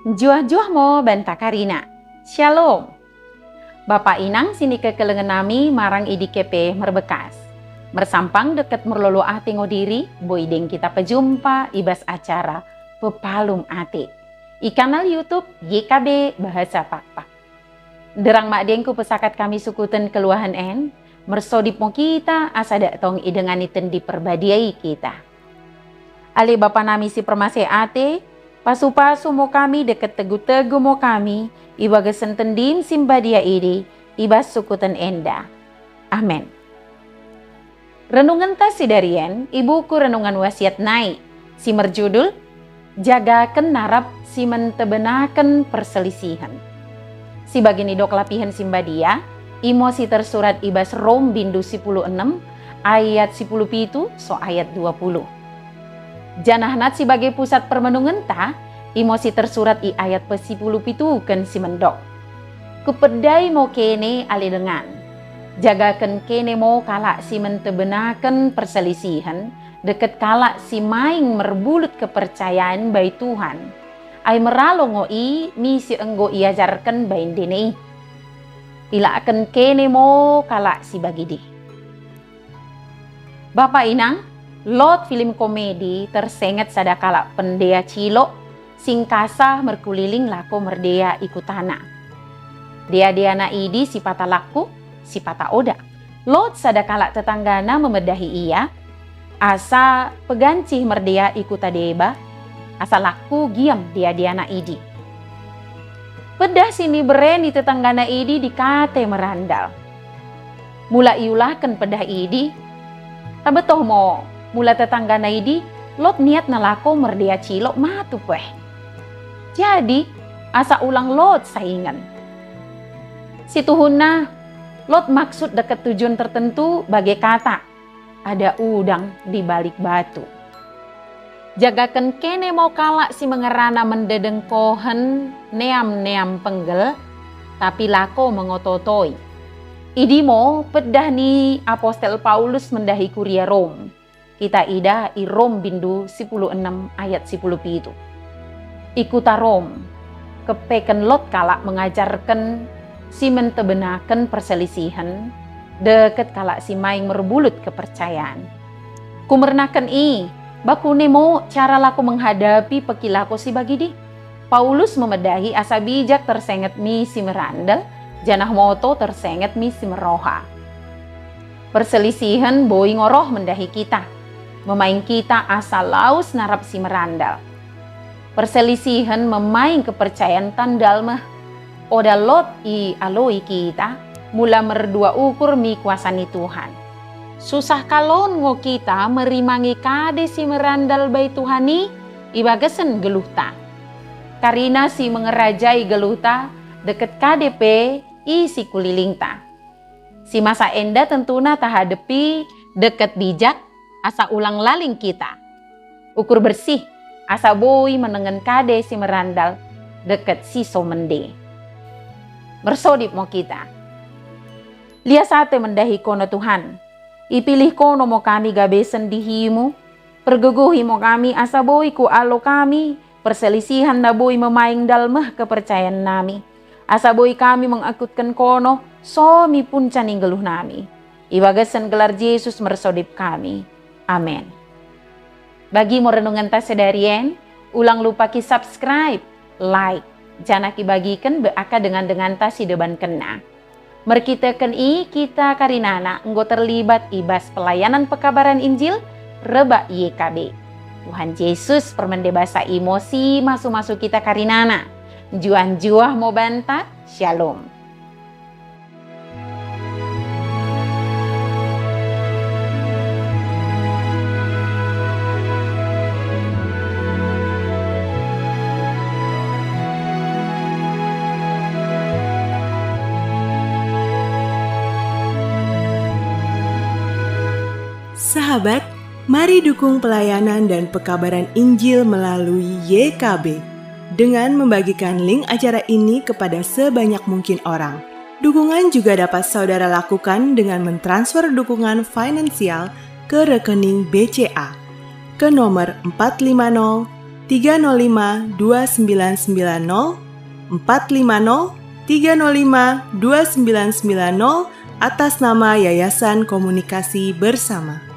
Juah-juah mo banta Karina. Shalom. Bapak inang sini kekelengan nami marang idi kepe merbekas. Mersampang deket merlolo ate ngodiri, boideng kita pejumpa ibas acara Pepalum Ate. I kanal YouTube YKB Bahasa Pakpak. Derang mak dengku pesakat kami sukuten keluahan en, mersodip mo kita asada tong idenganiten di perbadiai kita. Ali bapa nami si permase ate, pasu-pasu mo kami deket tegu-tegu mo kami, ibaga sentendim simbadia ide, ibas sukutan enda. Amen. Renungan tas si darien, ibuku renungan wasiat naik, si merjudul, jagaken narap si mentebenaken perselisihan. Si bagini dok lapihan simbadia, imosi tersurat ibas Rom bindu 16, ayat 17 so ayat 20. Janahnat sebagai pusat permenungan ta, imosi tersurat i ayat pesipulu pitu ken si mendok. Kupedai mo kene ali dengan, jagaken kene mo kalak si mentebenaken perselisihan, deket kalak si maing merbulut kepercayaan bai Tuhan. Ay meralo ngoi misi enggo iajarkan bain dene. Ila akan kene mo kalak si bagidi. Bapak inang, Lot film komedi tersengat sadakala pendea cilok singkasa merkuliling lako merdea ikutana. Dia-diana idi si pata laku, si pata oda. Lot sadakala tetanggana memedahi ia, asa pegancih merdea ikuta deba, asa laku giam dia-diana idi. Pedah sini bereni tetanggana idi dikate merandal. Mula iulahkan pedah idi, tabetoh mo mula tetangga naidi, Lot niat nalako merdea cilok matu peh. Jadi, asa ulang Lot saingan. Situhuna, Lot maksud deket tujuan tertentu bagai kata, ada udang di balik batu. Jagakan kene mau kalak si mengerana mendedengkohen neam-neam penggel, tapi lako mengototoi. Idi mo pedah ni Apostel Paulus mendahi kuria Rom. Kita ida i Rom bindu 16 ayat 17. Ikuta Rom, kepeken Lot kalak mengajarkan si mentebenaken perselisihan, deket kalak si maing merbulut kepercayaan. Kumernakan baku nemo cara laku menghadapi pekilako si bagidi. Paulus memedahi asa bijak tersenget mi si merandal, janah moto tersenget mi si meroha. Perselisihan boi ngoroh mendahi kita. Memaing kita asal laus narap si merandal. Perselisihan memaing kepercayaan tandal mah. Oda Lot i aloi kita, mula merdua ukur mi kuasani Tuhan. Susah kalon ngo kita merimangi kade si merandal bai Tuhani, ibagesen geluhta. Karina si mengerajai geluhta, deket KDP isi kulilingta. Si masa enda tentuna tahadepi deket bijak, asa ulang laling kita. Ukur bersih, asa boi menengen kade si merandal, deket si somende. Bersodip mo kita. Lia sate mendahi kono Tuhan. Ipilih kono mo kami gabesen dihimu. Pergeguhi mo kami asa boi ku alo kami. Perselisihan na boi memaing dalmah kepercayaan nami. Asa boi kami mengakutkan kono, somi pun caning geluh nami. Ibagasan gelar Yesus mersodip kami. Amin. Bagi mo renungan tas sedarien, ulang lupa ki subscribe, like, jana ki bagikan beaka dengan tas si deban kena. Merkitakan kita karinana enggo terlibat ibas pelayanan pekabaran Injil reba YKB. Tuhan Yesus permende basa emosi masu-masu kita karinana. Juan-juah mau banta, shalom. Sahabat, mari dukung pelayanan dan pekabaran Injil melalui YKB dengan membagikan link acara ini kepada sebanyak mungkin orang. Dukungan juga dapat saudara lakukan dengan mentransfer dukungan finansial ke rekening BCA ke nomor 450 305 2990 450 305 2990 atas nama Yayasan Komunikasi Bersama.